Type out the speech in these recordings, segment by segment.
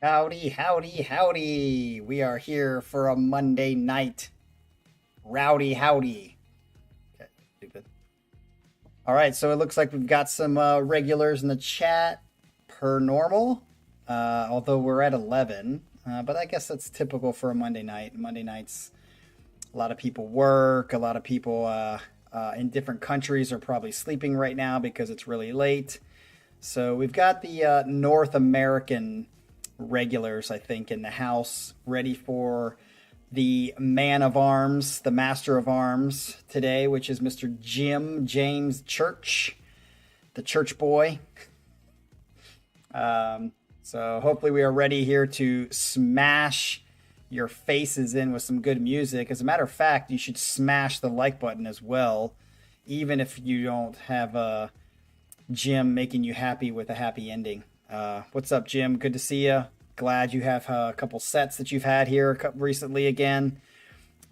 Howdy, howdy, howdy. We are here for a Monday night. Rowdy, howdy. Okay, stupid. All right, so it looks like we've got some regulars in the chat per normal, although we're at 11. But I guess that's typical for a Monday night. Monday nights, a lot of people work, a lot of people in different countries are probably sleeping right now because it's really late. So we've got the North American regulars, I think, in the house, ready for the man of arms, the master of arms today, which is Mr. Jim James Church, the church boy. So hopefully we are ready here to smash your faces in with some good music. As a matter of fact, you should smash the like button as well, even if you don't have Jim making you happy with a happy ending. What's up, Jim? Good to see you. Glad you have a couple sets that you've had here recently again.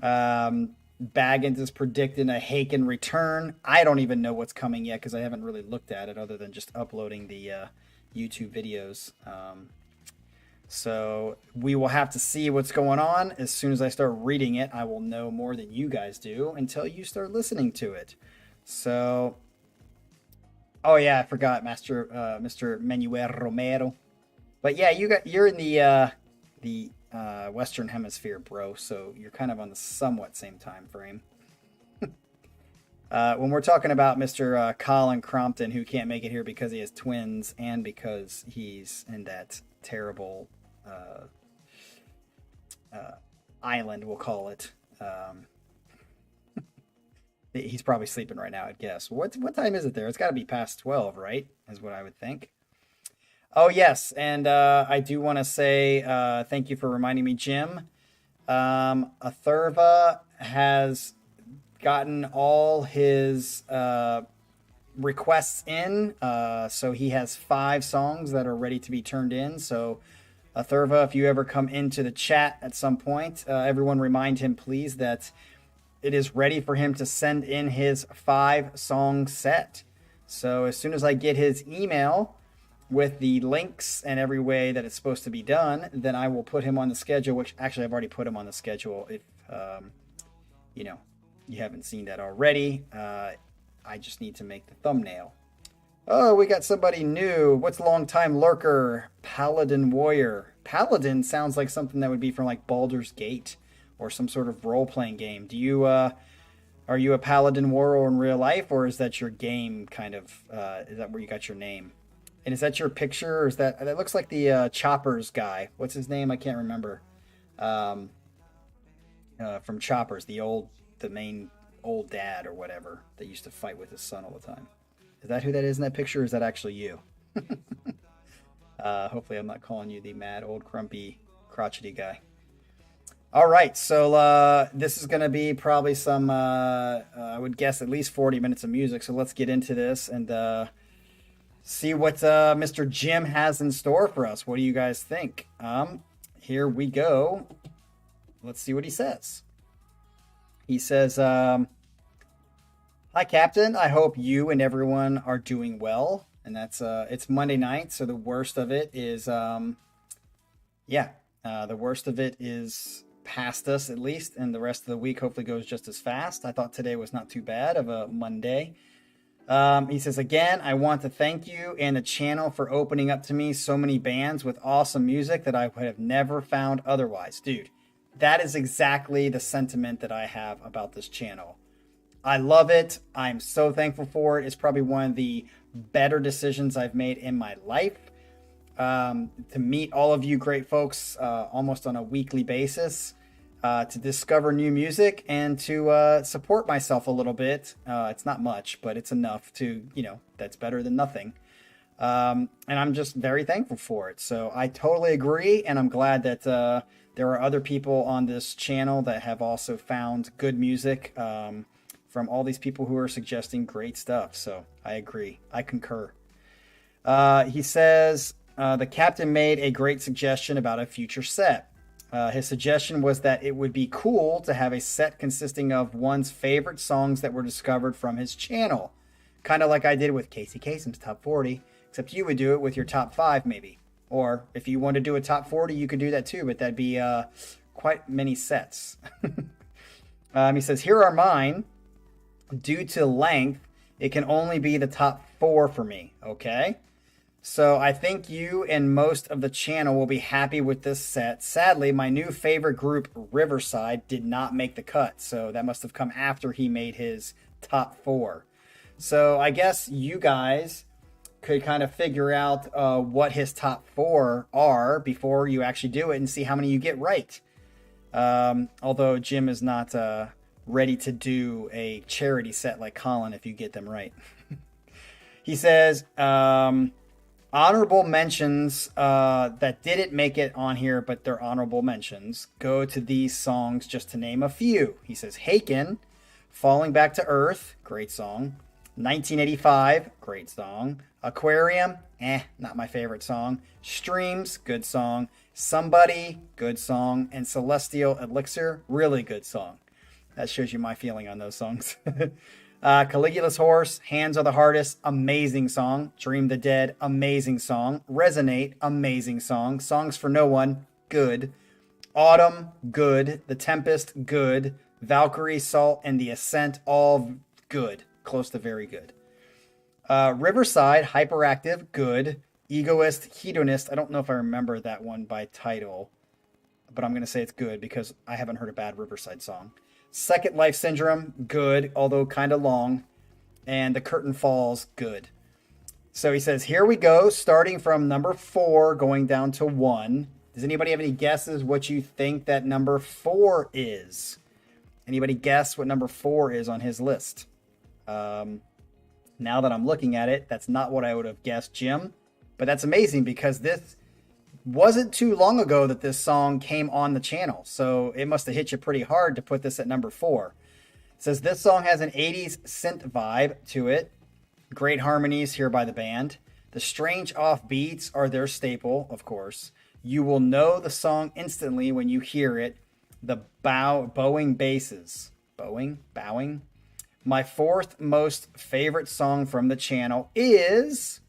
Baggins is predicting a Haken return. I don't even know what's coming yet because I haven't really looked at it other than just uploading the YouTube videos. So we will have to see what's going on. As soon as I start reading it, I will know more than you guys do until you start listening to it. So, oh yeah, I forgot, Mr. Manuel Romero. But yeah, you're in the Western Hemisphere, bro. So you're kind of on the somewhat same time frame. When we're talking about Mr. Colin Crompton, who can't make it here because he has twins and because he's in that terrible uh, island, we'll call it. He's probably sleeping right now, I'd guess. What time is it there? It's got to be past 12, right? Is what I would think. Oh yes, and I do want to say thank you for reminding me, Jim. Atherva has gotten all his requests in, so he has 5 songs that are ready to be turned in. So, Atherva, if you ever come into the chat at some point, everyone remind him, please, that it is ready for him to send in his 5-song set. So, as soon as I get his email with the links and every way that it's supposed to be done, then I will put him on the schedule, which actually I've already put him on the schedule if, you know, you haven't seen that already. I just need to make the thumbnail. Oh, we got somebody new. What's long time lurker? Paladin Warrior. Paladin sounds like something that would be from like Baldur's Gate or some sort of role-playing game. Do you, are you a Paladin Warrior in real life, or is that your game kind of, is that where you got your name? And is that your picture, or is that looks like the Choppers guy? What's his name? I can't remember. Um, from Choppers, the main old dad or whatever that used to fight with his son all the time. Is that who that is in that picture? Or is that actually you? Hopefully, I'm not calling you the mad old grumpy crotchety guy. All right, so this is going to be probably some, I would guess, at least 40 minutes of music. So let's get into this and see what Mr. Jim has in store for us. What do you guys think? Here we go. Let's see what he says. He says, "Hi, Captain. I hope you and everyone are doing well." And that's it's Monday night, so the worst of it is, the worst of it is past us at least, and the rest of the week hopefully goes just as fast. I thought today was not too bad of a Monday. He says, again, I want to thank you and the channel for opening up to me so many bands with awesome music that I would have never found otherwise. Dude, that is exactly the sentiment that I have about this channel. I love it. I'm so thankful for it. It's probably one of the better decisions I've made in my life. To meet all of you great folks almost on a weekly basis. To discover new music and to support myself a little bit. It's not much, but it's enough to, that's better than nothing. And I'm just very thankful for it. So I totally agree. And I'm glad that there are other people on this channel that have also found good music from all these people who are suggesting great stuff. So I agree. I concur. He says, the captain made a great suggestion about a future set. His suggestion was that it would be cool to have a set consisting of one's favorite songs that were discovered from his channel. Kind of like I did with Casey Kasem's Top 40, except you would do it with your top 5 maybe. Or if you want to do a top 40, you could do that too, but that'd be quite many sets. He says, here are mine. Due to length, it can only be the top 4 for me. Okay. So I think you and most of the channel will be happy with this set. Sadly, my new favorite group, Riverside, did not make the cut. So that must have come after he made his top 4. So I guess you guys could kind of figure out what his top 4 are before you actually do it and see how many you get right. Although Jim is not ready to do a charity set like Colin if you get them right. He says, honorable mentions that didn't make it on here, but they're honorable mentions, go to these songs just to name a few. He says, Haken, Falling Back to Earth, great song. 1985, great song. Aquarium, not my favorite song. Streams, good song. Somebody, good song. And Celestial Elixir, really good song. That shows you my feeling on those songs. Caligulas Horse, Hands Are the Hardest, amazing song. Dream the Dead, amazing song. Resonate, amazing song. Songs for No One, good. Autumn, good. The Tempest, good. Valkyrie, Salt, and The Ascent, all good. Close to very good. Riverside, Hyperactive, good. Egoist, Hedonist, I don't know if I remember that one by title, but I'm going to say it's good because I haven't heard a bad Riverside song. Second Life Syndrome, good, although kind of long. And The Curtain Falls, good. So he says, here we go, starting from number 4, going down to 1. Does anybody have any guesses what you think that number 4 is? Anybody guess what number 4 is on his list? Now that I'm looking at it, that's not what I would have guessed, Jim. But that's amazing because this wasn't too long ago that this song came on the channel. So it must have hit you pretty hard to put this at number 4. It says this song has an 80s synth vibe to it. Great harmonies here by the band. The strange off beats are their staple, of course. You will know the song instantly when you hear it. The bowing basses. Bowing? My 4th most favorite song from the channel is...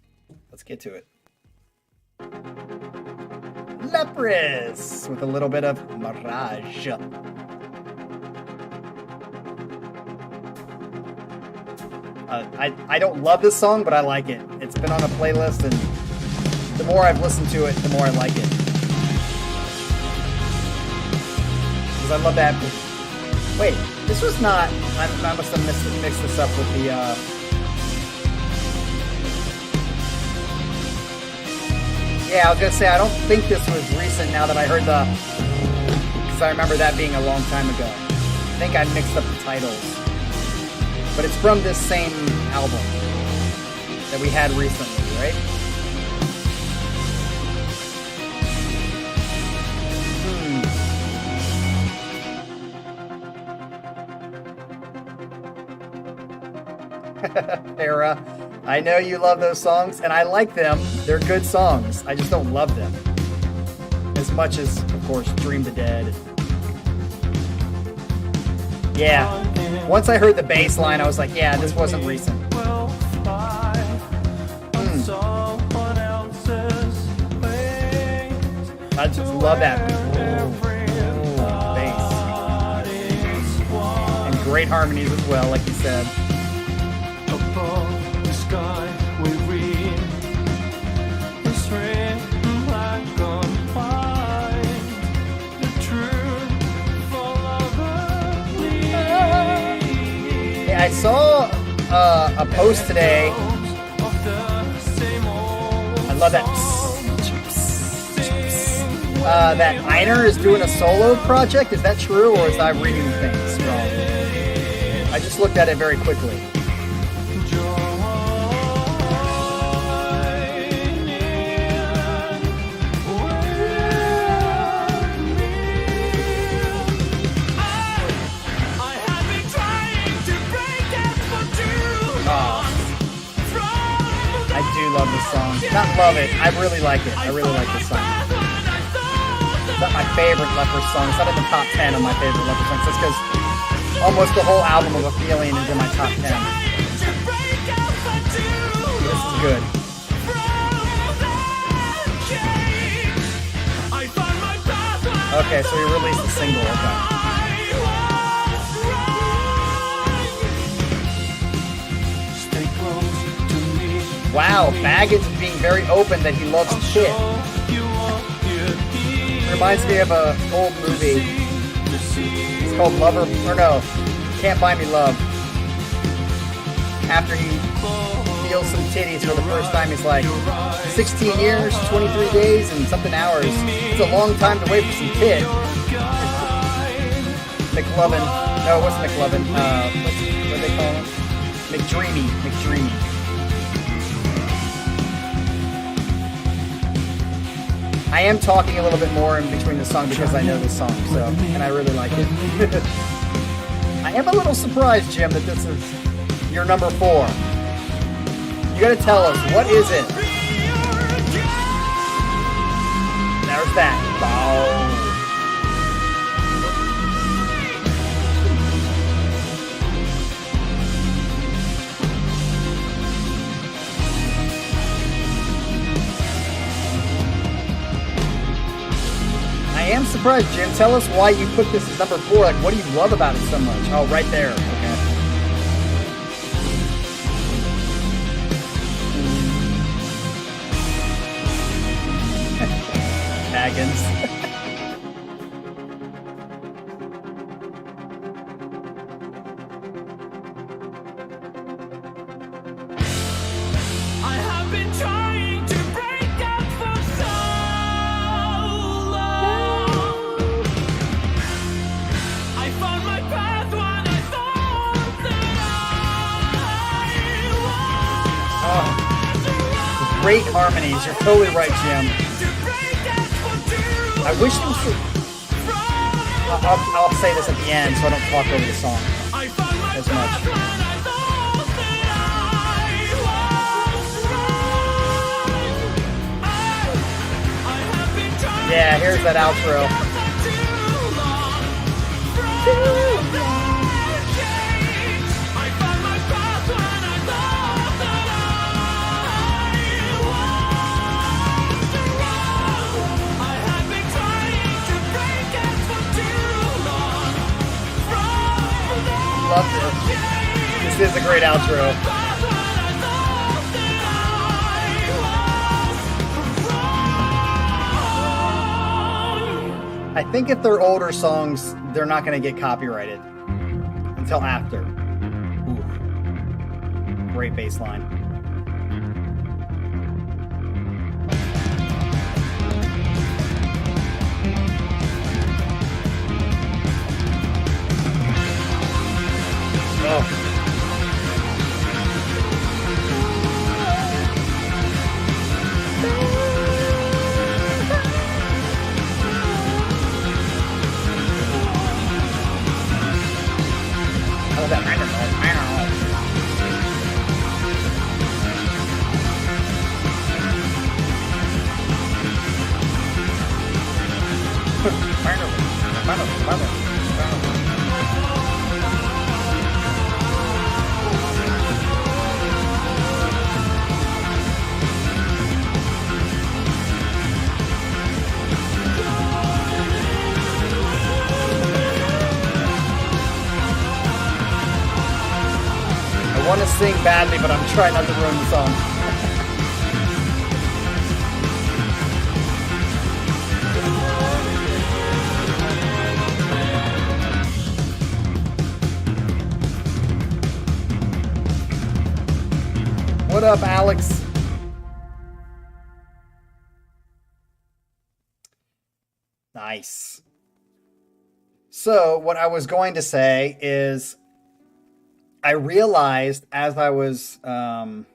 Let's get to it. Leprous, with a little bit of Mirage. I don't love this song, but I like it. It's been on a playlist, and the more I've listened to it, the more I like it. Because I love that. Wait, this was not... I must have mixed this up with the... Yeah, I was going to say, I don't think this was recent now that I heard the... Because I remember that being a long time ago. I think I mixed up the titles. But it's from this same album that we had recently, right? Farah, I know you love those songs, and I like them. They're good songs. I just don't love them as much as, of course, Dream the Dead. Yeah. Once I heard the bass line, I was like, yeah, this wasn't recent. I just love that bass. And great harmonies as well, like you said. Above the sky we read this written black on white, the truth for lovers. Yeah, I saw a post today. I love that. That Einer is doing a solo project. Is that true, or is I reading things wrong? I just looked at it very quickly. I do love this song. Not love it. I really like it. I really like this song. It's not my favorite Leprous song. It's not in the top 10 of my favorite Leprous songs. That's because almost the whole album of A Feeling is in my top 10. This is good. Okay, so he released a single. Okay. Stay close to me. Wow, Baggins is being very open that he loves Kit. Reminds me of an old movie. It's called Lover, or no, Can't Buy Me Love. After he feels some titties for the first time, he's like, 16 years, 23 days, and something hours. It's a long time to wait for some Kit. McLovin. No, what's McLovin? What do they call him? McDreamy. I am talking a little bit more in between the song because I know this song, so, and I really like it. I am a little surprised, Jim, that this is your number 4. You gotta tell us, what is it? There's that. Oh. I am surprised, Jim. Tell us why you put this as number 4. Like, what do you love about it so much? Oh, right there. Okay. Hagen's. I have been trying to break out for so long. I found my path when I thought that I was Great harmonies. You're totally right, Jim. I wish it was. I'll say this at the end so I don't talk over the song as much. Yeah, here's that outro. Love this. This is a great outro. I think if they're older songs, they're not going to get copyrighted until after. Ooh. Great bass line. Oh. Oh, that I want to sing badly, but I'm trying not to ruin the song. What up, Alex? Nice. So, what I was going to say is, I realized as I was probably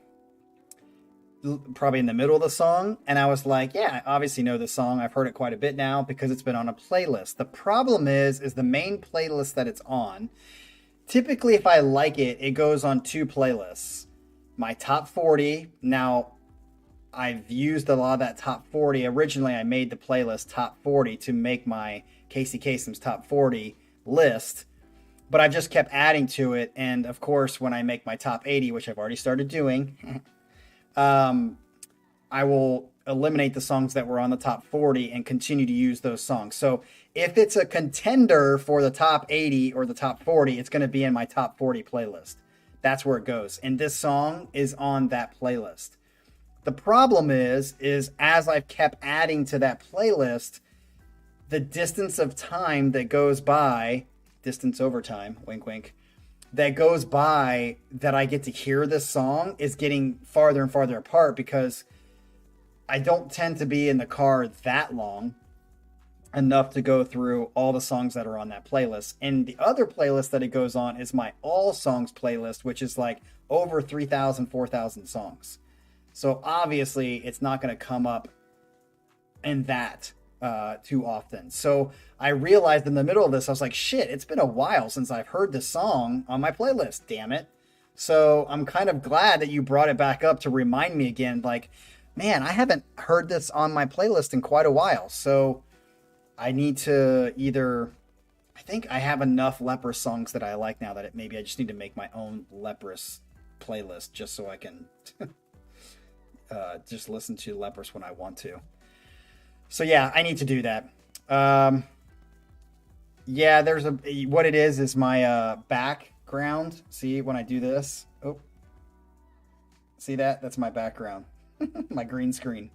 in the middle of the song, and I was like, yeah, I obviously know this song. I've heard it quite a bit now because it's been on a playlist. The problem is the main playlist that it's on, typically if I like it, it goes on 2 playlists. My top 40. Now, I've used a lot of that top 40. Originally, I made the playlist top 40 to make my Casey Kasem's top 40 list, but I've just kept adding to it. And of course, when I make my top 80, which I've already started doing, I will eliminate the songs that were on the top 40 and continue to use those songs. So if it's a contender for the top 80 or the top 40, it's going to be in my top 40 playlist. That's where it goes. And this song is on that playlist. The problem is as I've kept adding to that playlist, the distance of time that goes by, distance over time, wink, wink, that goes by that I get to hear this song is getting farther and farther apart because I don't tend to be in the car that long enough to go through all the songs that are on that playlist. And the other playlist that it goes on is my all songs playlist, which is like over 3,000, 4,000 songs. So obviously it's not going to come up in that too often. So I realized in the middle of this, I was like, shit, it's been a while since I've heard this song on my playlist, damn it. So I'm kind of glad that you brought it back up to remind me again, like, man, I haven't heard this on my playlist in quite a while. So I need to either, I think I have enough Leprous songs that I like now that maybe I just need to make my own Leprous playlist just so I can just listen to Leprous when I want to. So yeah, I need to do that. Yeah, there's what it is my background. See, when I do this, oh, see that? That's my background, my green screen.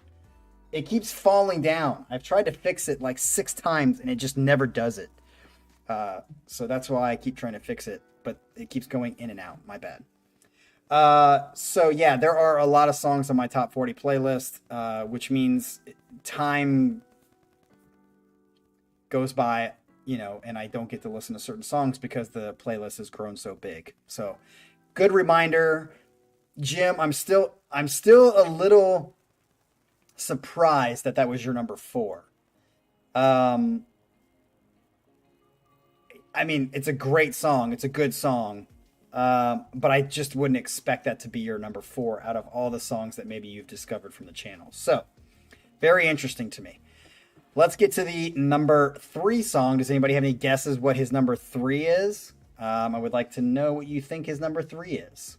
It keeps falling down. I've tried to fix it like 6 times and it just never does it. So that's why I keep trying to fix it, but it keeps going in and out. My bad. So yeah, there are a lot of songs on my top 40 playlist, which means time goes by, you know, and I don't get to listen to certain songs because the playlist has grown so big. So good reminder, Jim. I'm still a little surprised that was your number 4. I mean, it's a great song. It's a good song. But I just wouldn't expect that to be your number 4 out of all the songs that maybe you've discovered from the channel. So very interesting to me. Let's get to the number 3 song. Does anybody have any guesses what his number 3 is? I would like to know what you think his number 3 is.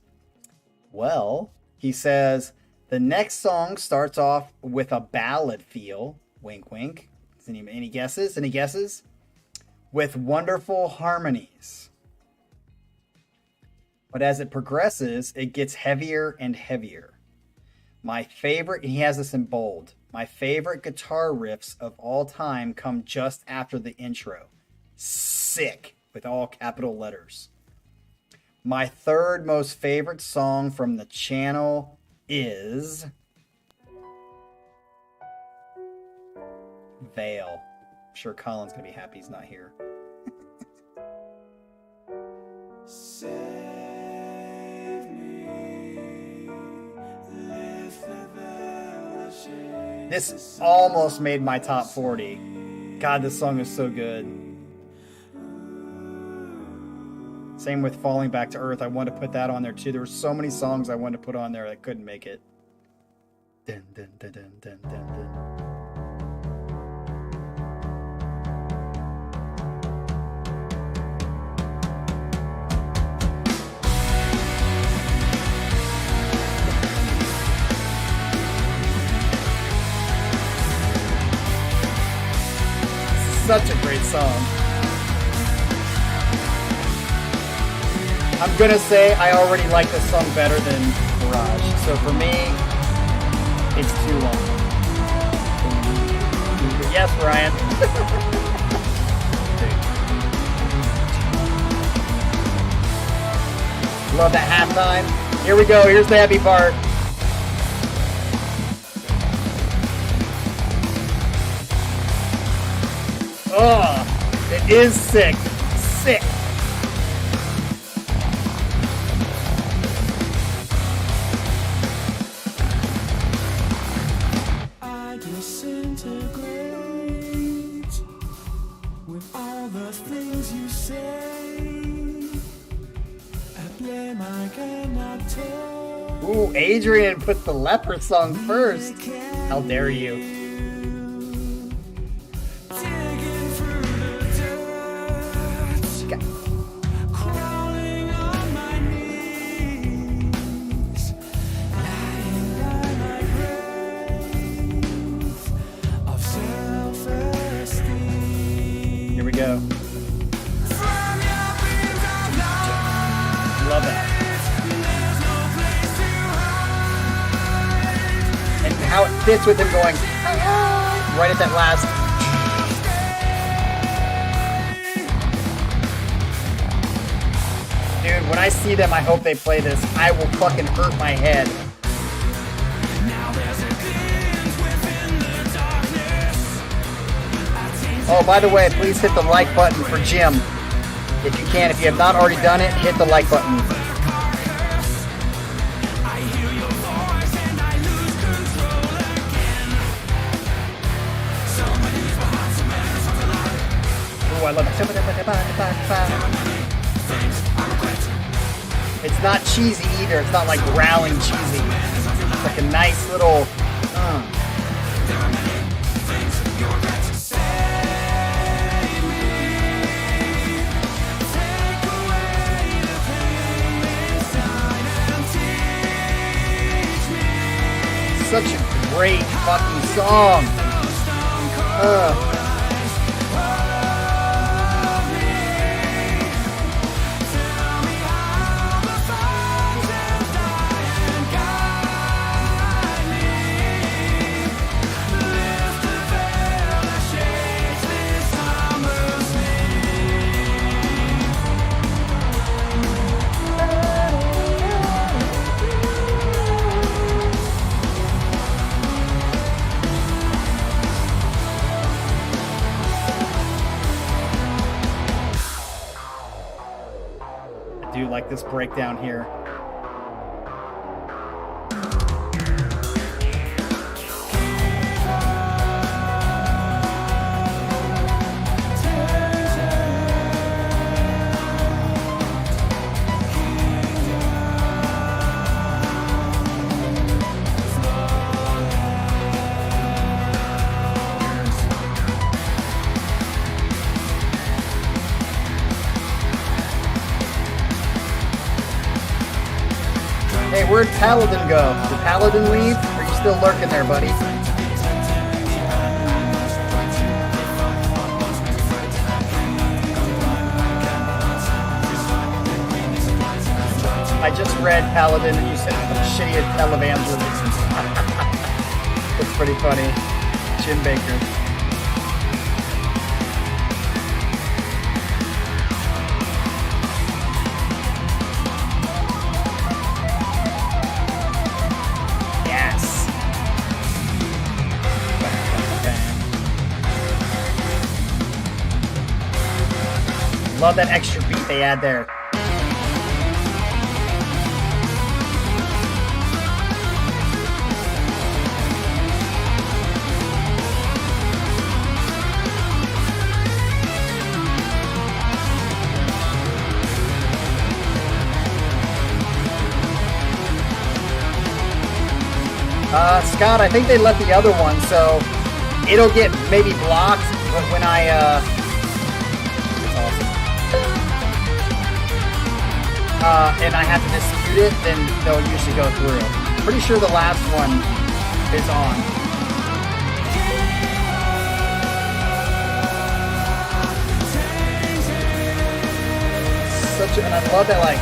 Well, he says, the next song starts off with a ballad feel. Wink, wink. Any guesses? Any guesses? With wonderful harmonies. But as it progresses, it gets heavier and heavier. My favorite, he has this in bold. My favorite guitar riffs of all time come just after the intro. Sick, with all capital letters. My third most favorite song from the channel is Veil. I'm sure Colin's going to be happy he's not here. This almost made my top 40. God, this song is so good. Same with Falling Back to Earth. I wanted to put that on there too. There were so many songs I wanted to put on there that couldn't make it. Dun, dun, dun, dun, dun, dun, dun. Such a great song. I'm gonna say I already like this song better than Garage. So for me, it's too long. Yes, Ryan. Love that halftime. Here we go. Here's the happy part. Oh, it is sick. Sick. I disintegrate with all the things you say. I blame I cannot tell. Ooh, Adrian put the Leprous song first. How dare you? intro. Love that. And how it fits with him going right at that last. Dude, when I see them, I hope they play this. I will fucking hurt my head. Oh, by the way, please hit the like button for Jim. If you can, if you have not already done it, hit the like button. Oh, I love it. It's not cheesy either. It's not like growling cheesy. It's like a nice little... Such a great fucking song. I do like this breakdown here. Hey, where'd Paladin go? Did Paladin leave? Or are you still lurking there, buddy? I just read Paladin and you said shitty televangelist. It's pretty funny. Jim Baker. Love that extra beat they add there. Scott, I think they let the other one, so it'll get maybe blocked, but when I and I have to dispute it, then they'll usually go through. Pretty sure the last one is on. And I love that, like,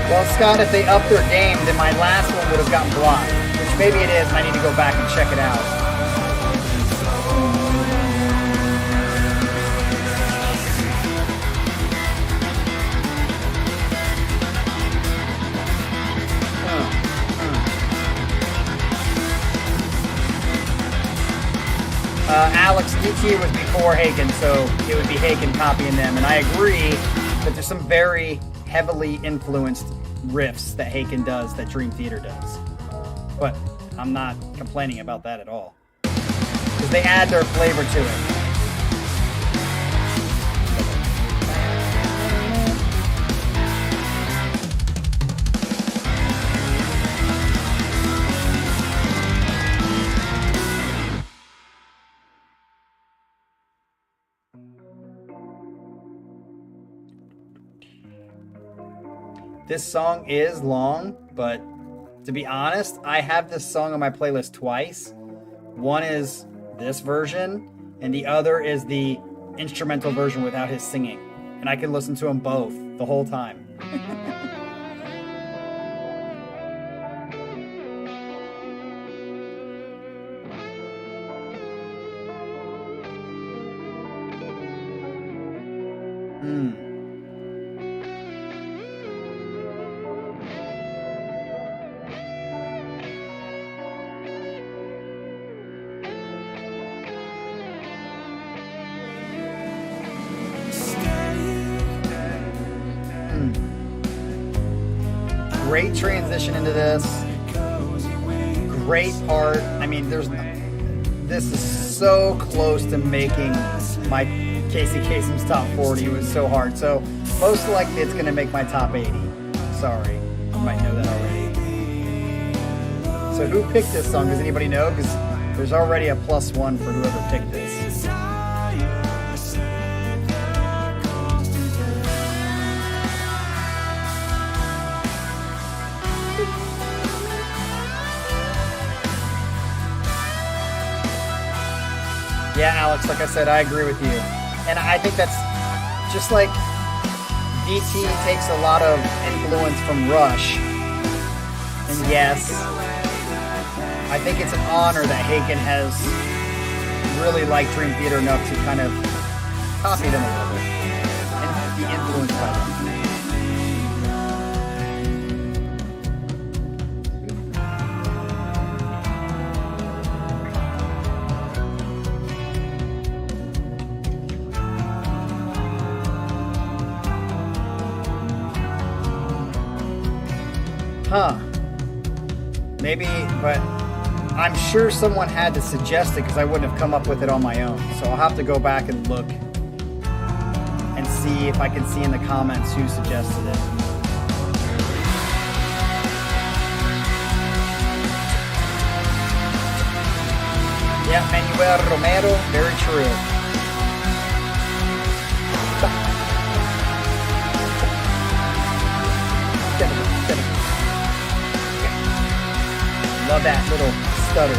Well, Scott, if they up their game, then my last one would have gotten blocked. Which maybe it is, and I need to go back and check it out. Alex, DT was before Haken, so it would be Haken copying them. And I agree that there's some very heavily influenced riffs that Haken does that Dream Theater does. But I'm not complaining about that at all. Because they add their flavor to it. This song is long, but to be honest, I have this song on my playlist twice. One is this version, and the other is the instrumental version without his singing. And I can listen to them both the whole time. Great transition into this. Great part. I mean, this is so close to making my Casey Kasem's top 40. It was so hard. So most likely it's going to make my top 80. Sorry. You might know that already. So who picked this song? Does anybody know? Because there's already a +1 for whoever picked this. Yeah, Alex, like I said, I agree with you. And I think that's just like DT takes a lot of influence from Rush. And yes, I think it's an honor that Haken has really liked Dream Theater enough to kind of copy them a little bit and be influenced by them. Huh. Maybe, but I'm sure someone had to suggest it because I wouldn't have come up with it on my own. So I'll have to go back and look and see if I can see in the comments who suggested it. Yeah, Manuel Romero, very true. Love that little stutter.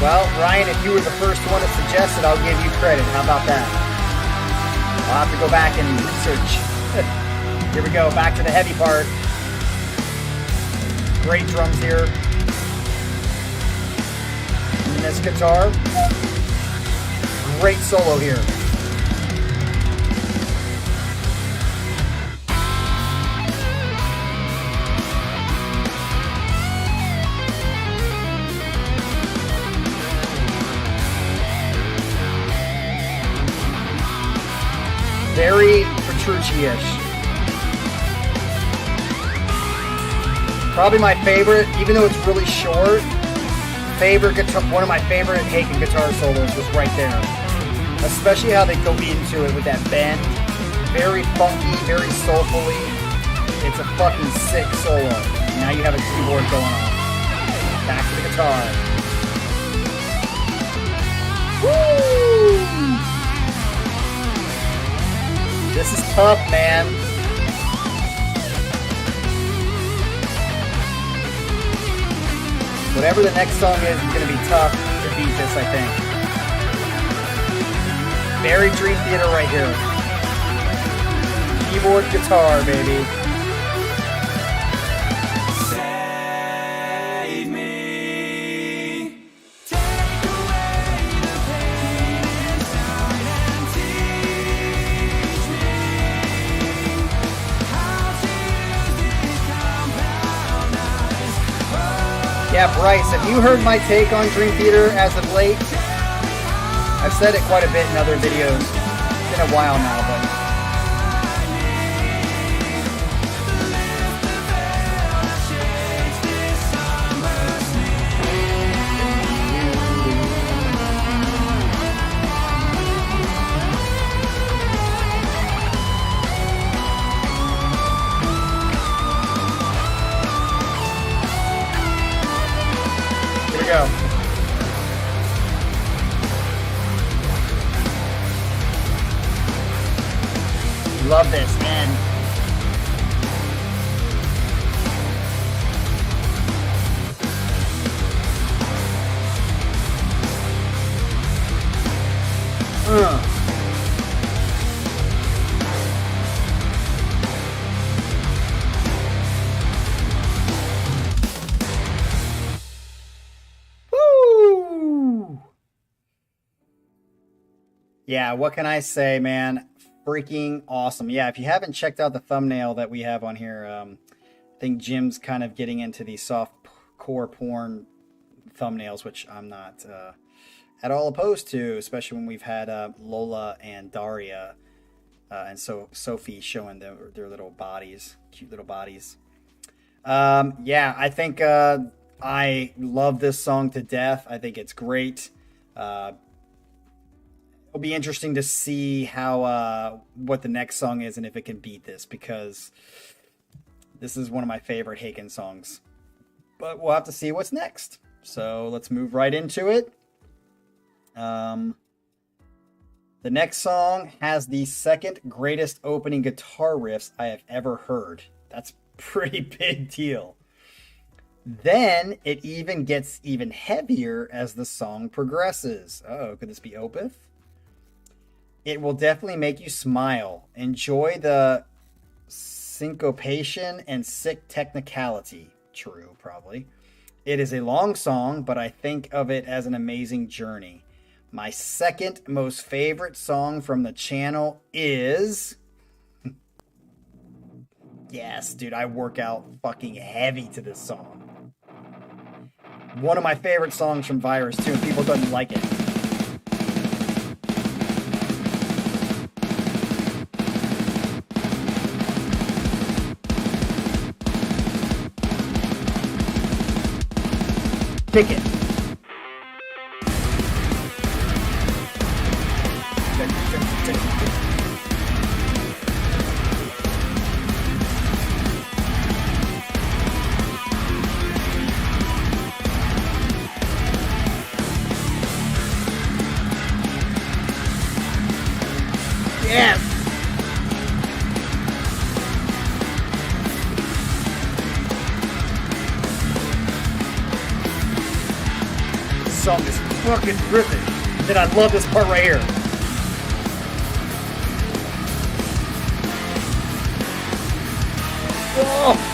Well, Ryan, if you were the first one to suggest it, I'll give you credit. How about that? I'll have to go back and research. Here we go, back to the heavy part. Great drums here. And this guitar. Great solo here. Very Petrucci-ish. Probably my favorite, even though it's really short, one of my favorite Haken guitar solos was right there. Especially how they go into it with that bend. Very funky, very soulfully. It's a fucking sick solo. Now you have a keyboard going on. Back to the guitar. Woo! This is tough, man. Whatever the next song is going to be tough to beat this, I think. Very Dream Theater right here. Keyboard, guitar, baby. Save me. Take away the pain inside and teach me how to use these compound eyes. Yeah, Bryce, have you heard my take on Dream Theater as of late? I've said it quite a bit in other videos. It's been a while now, but... Here we go. love this, man. Woo! Yeah, what can I say, man? Freaking awesome. Yeah, if you haven't checked out the thumbnail that we have on here, I think Jim's kind of getting into the soft core porn thumbnails, which I'm not at all opposed to, especially when we've had Lola and Daria and so Sophie showing their little bodies, cute little bodies. Yeah, I think I love this song to death. I think it's great. It'll be interesting to see how what the next song is and if it can beat this, because this is one of my favorite Haken songs. But we'll have to see what's next. So let's move right into it. The next song has the second greatest opening guitar riffs I have ever heard. That's a pretty big deal. Then it even gets even heavier as the song progresses. Oh, could this be Opeth? It will definitely make you smile. Enjoy the syncopation and sick technicality. True, probably. It is a long song, but I think of it as an amazing journey. My second most favorite song from the channel is... Yes, dude, I work out fucking heavy to this song. One of my favorite songs from Virus, too, and people don't like it. Kick it. Yes. This song is fucking ripping. And I love this part right here. Oh.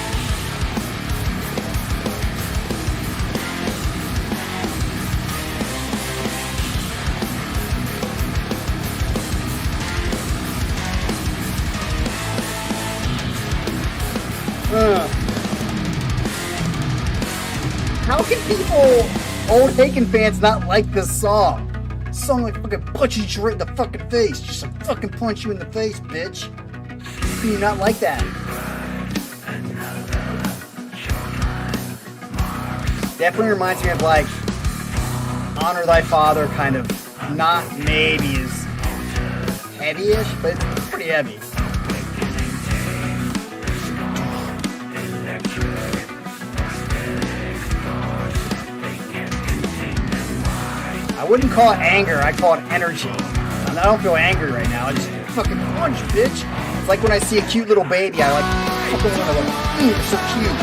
How can people, old Haken fans, not like this song? This song like fucking punches you right in the fucking face. Just like fucking punch you in the face, bitch. How can you not like that? Definitely reminds me of like Honor Thy Father, kind of. Not maybe as heavy-ish, but it's pretty heavy. I wouldn't call it anger, I call it energy. I don't feel angry right now, I just fucking punch, bitch. It's like when I see a cute little baby, I like fucking want to like, it's so cute.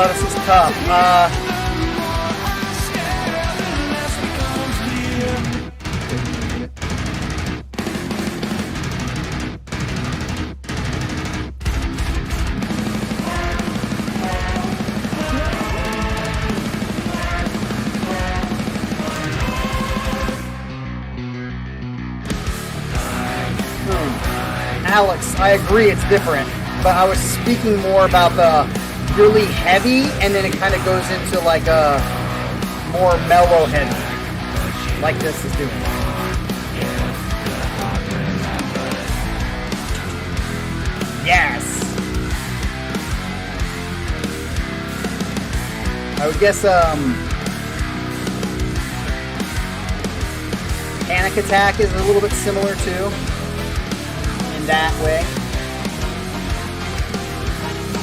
This is tough. Alex, I agree it's different, but I was speaking more about the really heavy, and then it kind of goes into like a more mellow heavy, like this is doing. Yes! I would guess, Panic Attack is a little bit similar too, in that way.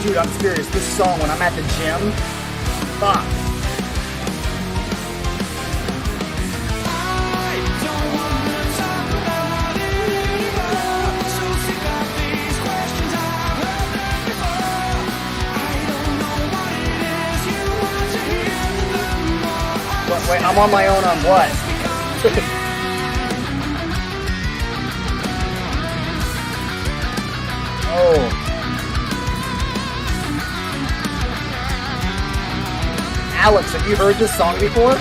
Dude, I'm serious. This song, when I'm at the gym, fuck. I'm on my own on what? Oh. Alex, have you heard this song before?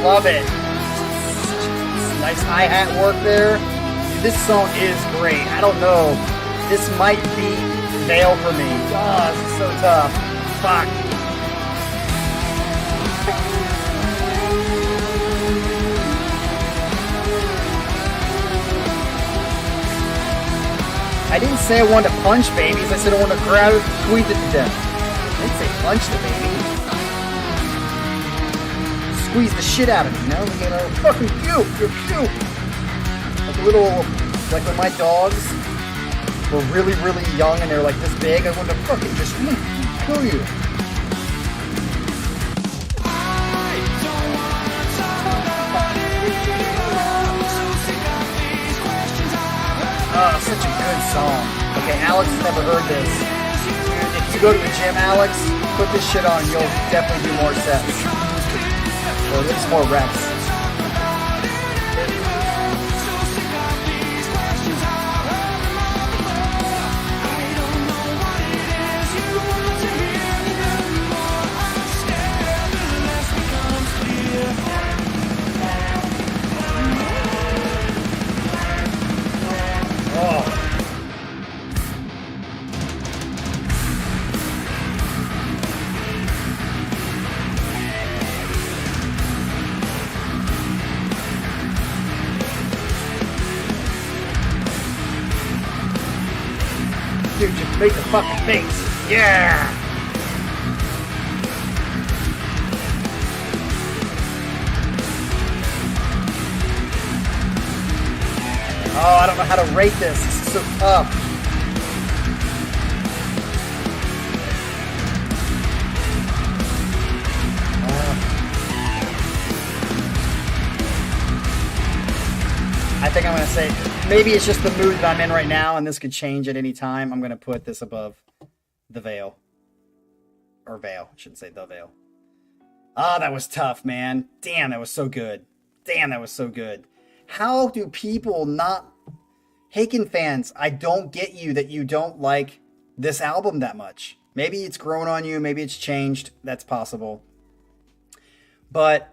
Love it. Nice hi-hat work there. This song is great. I don't know. This might be Veil for me. Oh, this is so tough. Fuck. I didn't say I wanted to punch babies. I said I wanted to grab it and squeeze it to death. I didn't say punch the baby. Squeeze the shit out of me, you know, fucking cute, you're cute. Like a little, like when my dogs were really, really young and they're like this big, I wanted to fucking just kill you. Oh, such a good song. Okay, Alex has never heard this. Dude, if you go to the gym, Alex, put this shit on, you'll definitely do more sets. Or at least more reps. Oh. Dude, just make the fucking face. Yeah! Oh, I don't know how to rate this. This is so tough. I think I'm going to say, maybe it's just the mood that I'm in right now, and this could change at any time. I'm going to put this above the Veil. Or Veil. I shouldn't say the Veil. Oh, that was tough, man. Damn, that was so good. Damn, that was so good. How do people not... Haken fans, I don't get you that you don't like this album that much. Maybe it's grown on you. Maybe it's changed. That's possible. But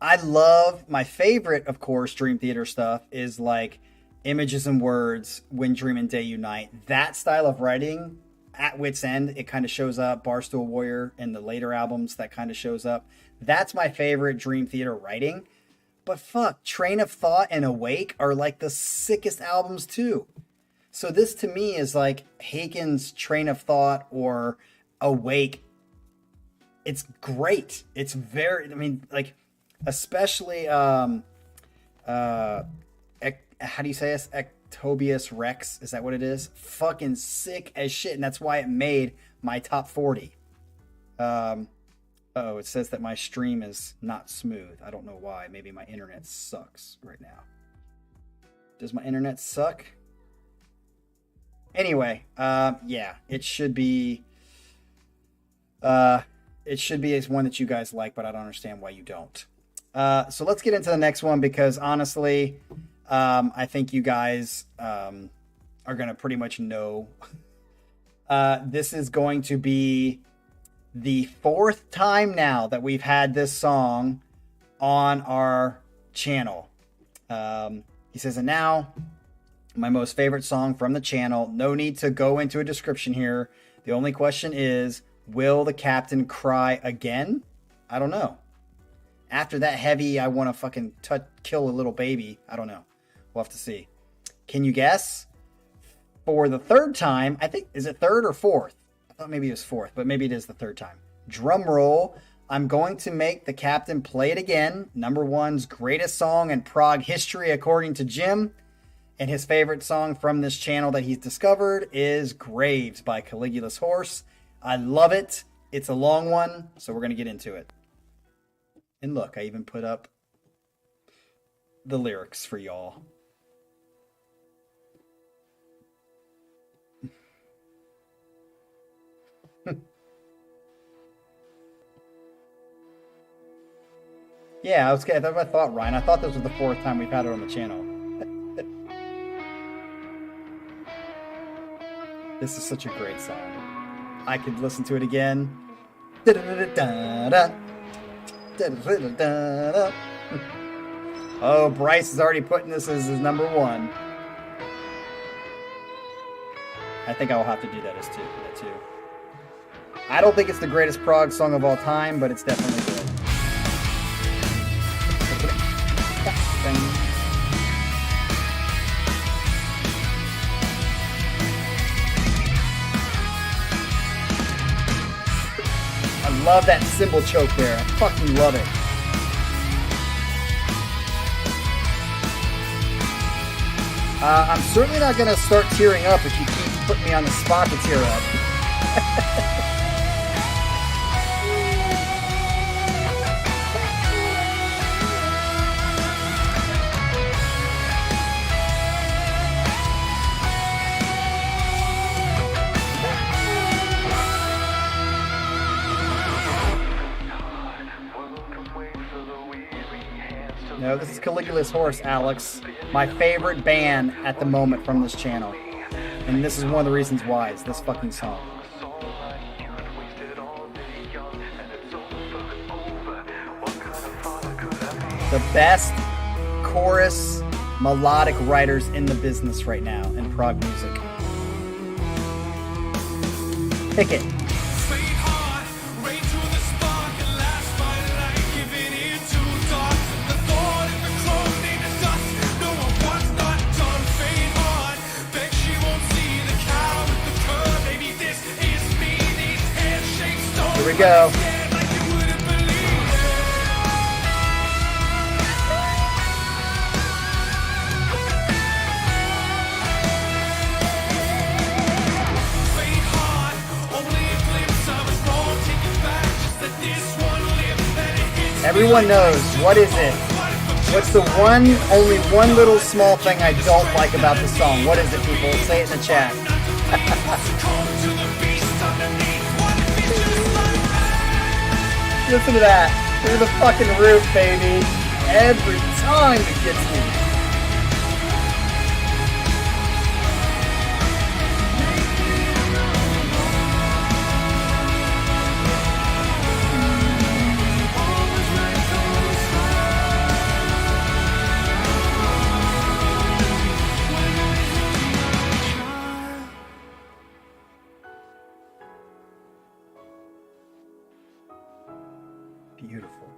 I love... My favorite, of course, Dream Theater stuff is like Images and Words, When Dream and Day Unite. That style of writing, at Wit's End, it kind of shows up. Barstool Warrior and the later albums, that kind of shows up. That's my favorite Dream Theater writing. But fuck, Train of Thought and Awake are like the sickest albums too. So this to me is like Haken's Train of Thought or Awake. It's great. It's very, I mean, like, especially, how do you say this? Ectobius Rex. Is that what it is? Fucking sick as shit. And that's why it made my top 40. Oh, it says that my stream is not smooth. I don't know why. Maybe my internet sucks right now. Does my internet suck? Anyway, yeah, it should be one that you guys like, but I don't understand why you don't. So let's get into the next one, because honestly, I think you guys are going to pretty much know. This is going to be the fourth time now that we've had this song on our channel. He says, and now my most favorite song from the channel. No need to go into a description here. The only question is, will the captain cry again? I don't know. After that heavy, I want to fucking kill a little baby. I don't know. We'll have to see. Can you guess? For the third time, I think, is it third or fourth? I thought maybe it was fourth, but maybe it is the third time. Drum roll. I'm going to make the captain play it again. Number one's greatest song in Prague history, according to Jim. And his favorite song from this channel that he's discovered is Graves by Caligulas Horse. I love it. It's a long one, so we're going to get into it. And look, I even put up the lyrics for y'all. Yeah, that's what I thought, Ryan. I thought this was the 4th time we've had it on the channel. This is such a great song. I could listen to it again. Oh, Bryce is already putting this as his number 1. I think I'll have to do that as too. I don't think it's the greatest prog song of all time, but it's definitely good. I love that cymbal choke there. I fucking love it. I'm certainly not going to start tearing up if you keep putting me on the spot to tear up. No, this is Caligulas Horse, Alex. My favorite band at the moment from this channel. And this is one of the reasons why. It's this fucking song. The best chorus melodic writers in the business right now in prog music. Pick it. Here we go. Everyone knows. What is it? What's the only one little small thing I don't like about the song? What is it, people? Say it in the chat. Listen to that. Through the fucking roof, baby. Every time it gets me. Beautiful.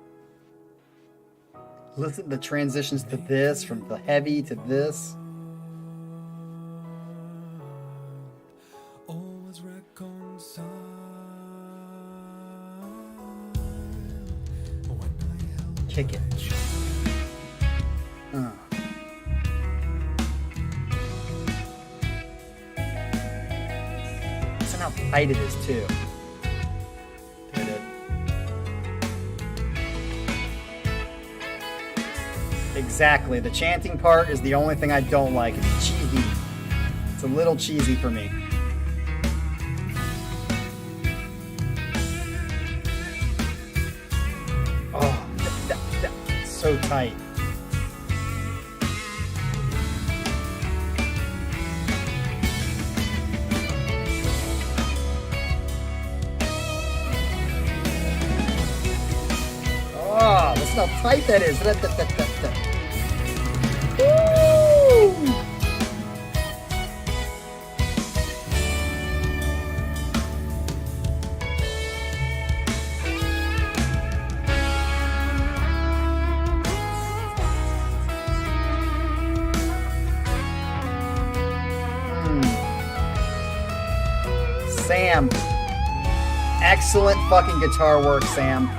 Listen to the transitions to this, from the heavy to this. Kick it. Listen how tight it is too. Exactly. The chanting part is the only thing I don't like. It's cheesy. It's a little cheesy for me. Oh, so tight. Oh, listen how tight that is. Woo! Sam. Excellent fucking guitar work, Sam.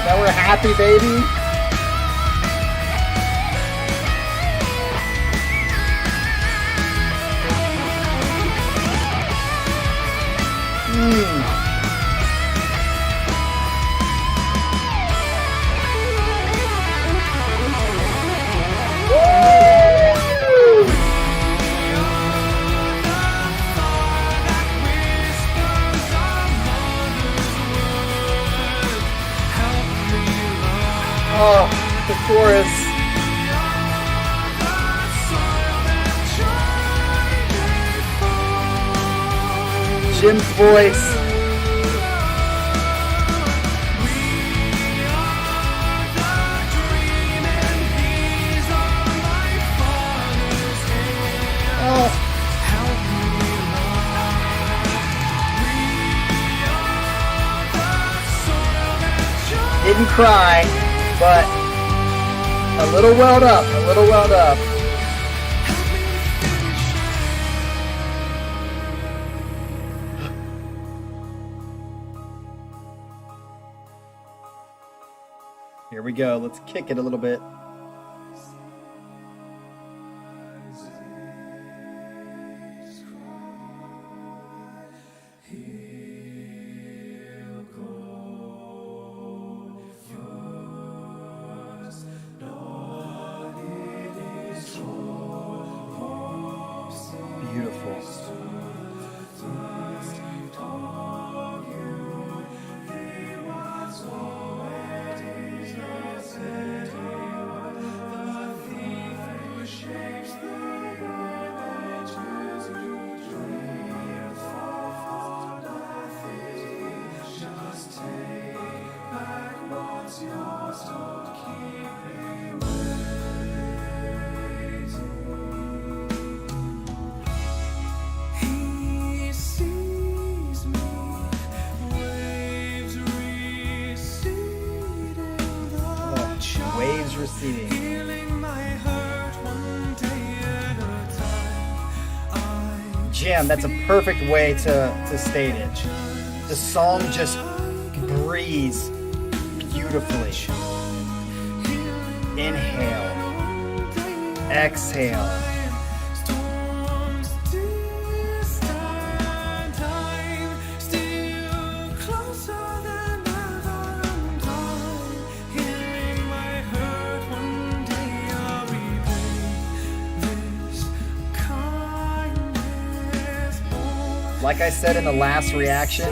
Now we're happy, baby. Oh, the chorus. Jim's voice. Oh. Didn't cry, but a little welled up, a little welled up. Here we go. Let's kick it a little bit. Beautiful. Waves receding. Jim, that's a perfect way to state it. The song just breathes beautifully. Inhale. Exhale. Like I said in the last reaction,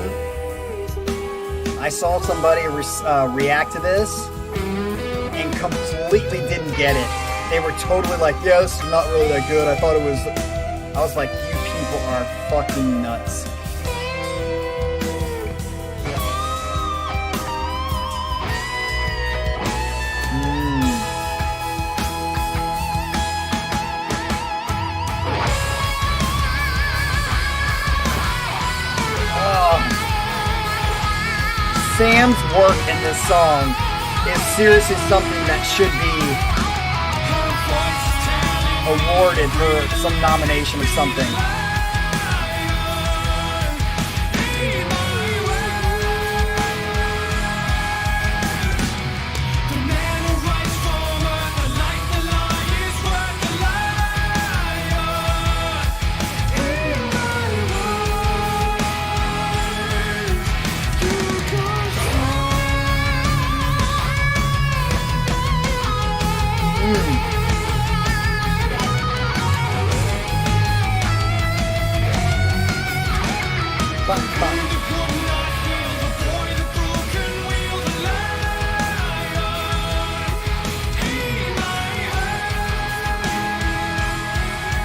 I saw somebody react to this and completely didn't get it. They were totally like, yeah, this is not really that good. I thought it was... I was like, you people are fucking nuts. Sam's work in this song is seriously something that should be awarded for some nomination or something.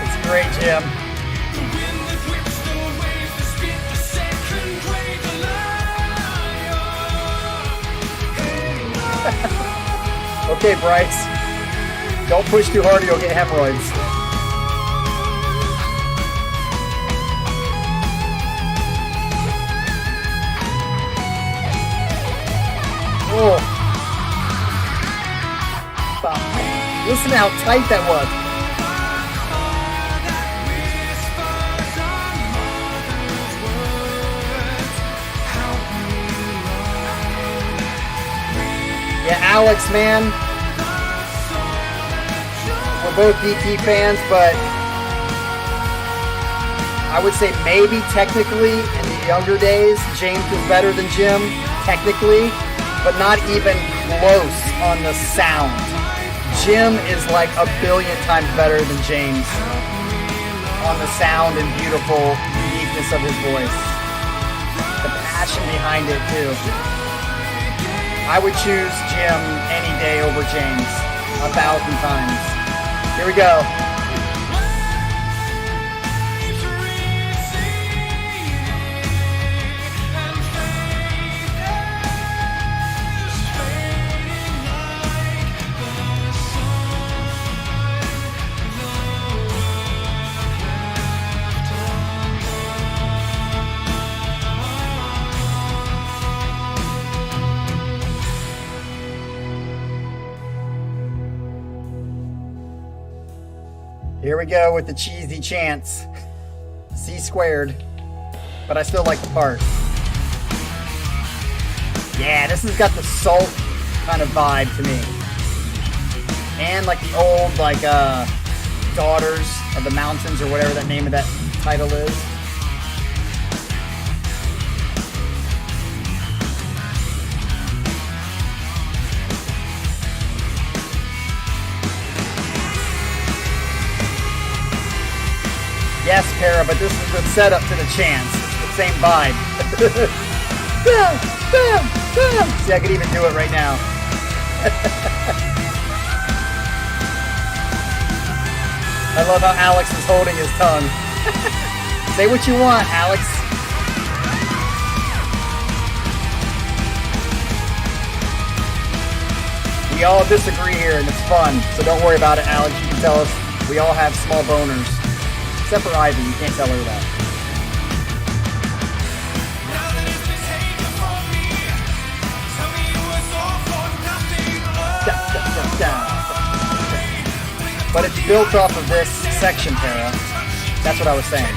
It's great, Jim. Okay, Bryce. Don't push too hard or you'll get hemorrhoids. Oh. Listen to how tight that was. Yeah, Alex, man. We're both DT fans, but I would say maybe technically in the younger days, James was better than Jim, technically, but not even close on the sound. Jim is like a billion times better than James on the sound and beautiful uniqueness of his voice. The passion behind it, too. I would choose Jim any day over James 1,000 times. Here we go. Here we go with the cheesy chants. C squared. But I still like the part. Yeah, this has got the salt kind of vibe to me. And like the old, like, Daughters of the Mountains or whatever that name of that title is. Yes, Para, but this is the setup to the chants. It's the same vibe. Bam, bam, bam. See, I could even do it right now. I love how Alex is holding his tongue. Say what you want, Alex. We all disagree here, and it's fun, so don't worry about it, Alex. You can tell us we all have small boners. Except for Ivy, you can't tell her that. But it's built off of this section, Para. That's what I was saying.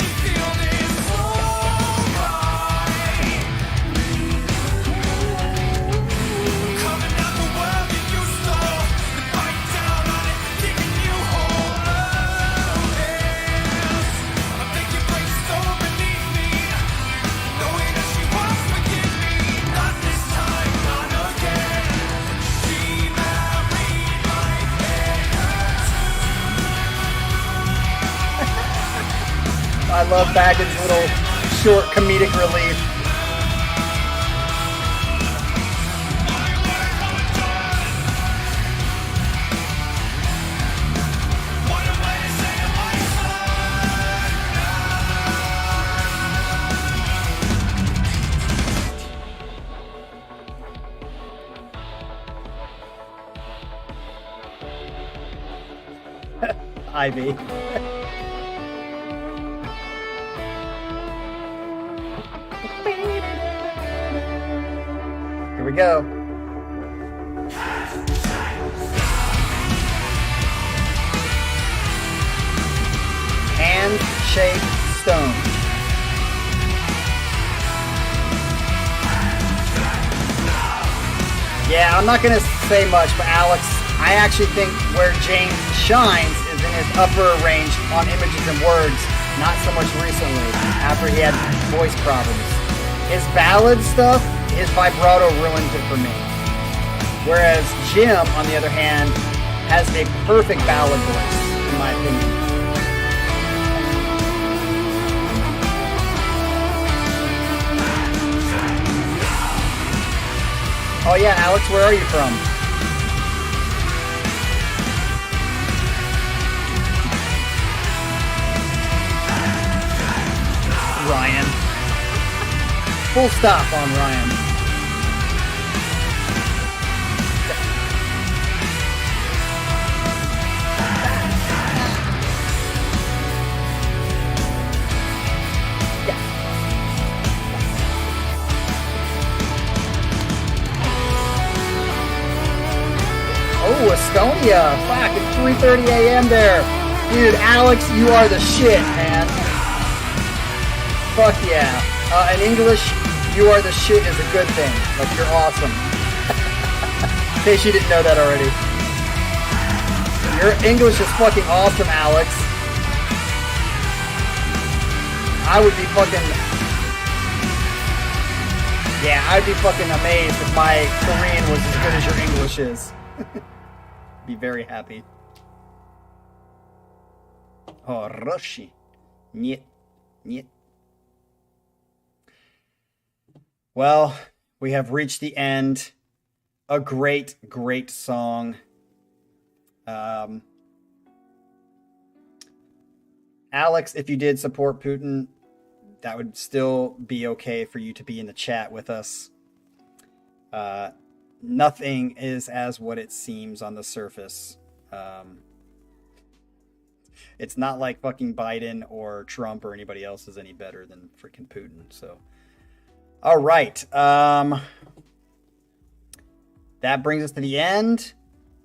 I love Baggin's little short comedic relief. Ivy. Here we go. Hand-shaped stone. Yeah, I'm not going to say much, but Alex, I actually think where James shines is in his upper range on images and words, not so much recently, after he had voice problems. His ballad stuff, his vibrato ruins it for me. Whereas Jim, on the other hand, has a perfect ballad voice, in my opinion. Oh yeah, Alex, where are you from? Ryan. Full stop on Ryan. Oh, Estonia! Fuck, it's 3:30 a.m. there. Dude, Alex, you are the shit, man. Fuck yeah. In English, you are the shit is a good thing. Like, you're awesome. In case you didn't know that already. Your English is fucking awesome, Alex. I would be fucking... Yeah, I'd be fucking amazed if my Korean was as good as your English is. Be very happy. Oh, Roshi. Niet. Niet. Well, we have reached the end a great, great song. Alex, if you did support Putin, that would still be okay for you to be in the chat with us. Nothing is as what it seems on the surface. It's not like fucking Biden or Trump or anybody else is any better than freaking Putin. So, all right. That brings us to the end.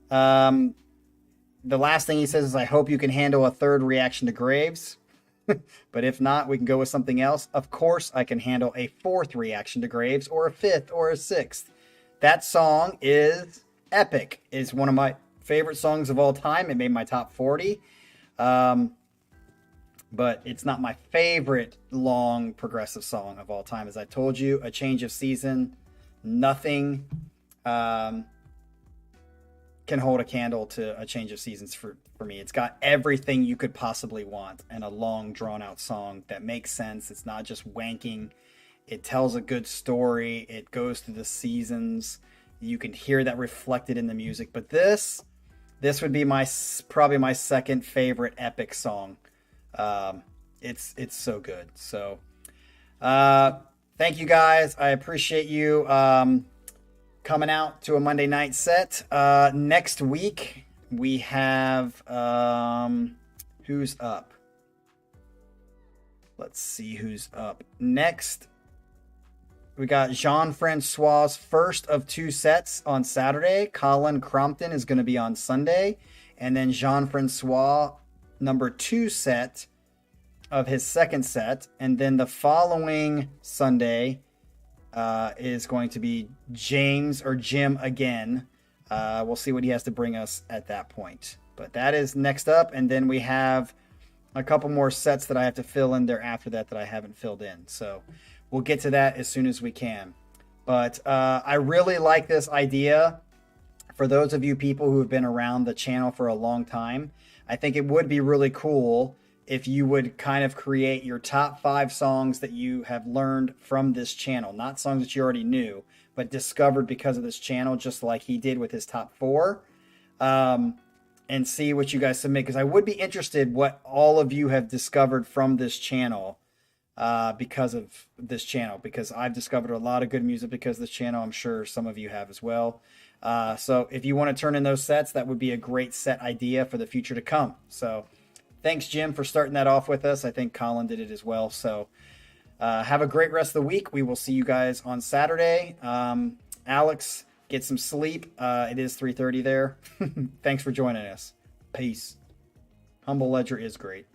The last thing he says is, I hope you can handle a third reaction to Graves. But if not, we can go with something else. Of course, I can handle a fourth reaction to Graves, or a fifth, or a sixth. That song is epic. It's one of my favorite songs of all time. It made my top 40. But it's not my favorite long progressive song of all time. As I told you, A Change of Season, nothing can hold a candle to A Change of Seasons for me. It's got everything you could possibly want in a long, drawn-out song that makes sense. It's not just wanking. It tells a good story. It goes through the seasons. You can hear that reflected in the music. But this would be probably my second favorite epic song. It's so good. So thank you guys. I appreciate you coming out to a Monday night set. Next week we have who's up? Let's see who's up next. We got Jean-Francois's first of 2 sets on Saturday. Colin Crompton is going to be on Sunday. And then Jean-Francois, number 2 set of his second set. And then the following Sunday is going to be James or Jim again. We'll see what he has to bring us at that point. But that is next up. And then we have a couple more sets that I have to fill in there after that I haven't filled in. So we'll get to that as soon as we can. But I really like this idea. For those of you people who have been around the channel for a long time, I think it would be really cool if you would kind of create your top 5 songs that you have learned from this channel. Not songs that you already knew, but discovered because of this channel, just like he did with his top 4. And see what you guys submit. Because I would be interested what all of you have discovered from this channel. Because of this channel, because I've discovered a lot of good music because of this channel. I'm sure some of you have as well. So if you want to turn in those sets, that would be a great set idea for the future to come. So thanks, Jim, for starting that off with us. I think Colin did it as well. So have a great rest of the week. We will see you guys on Saturday. Alex, get some sleep. It is 3:30 there. Thanks for joining us. Peace. Humble Ledger is great.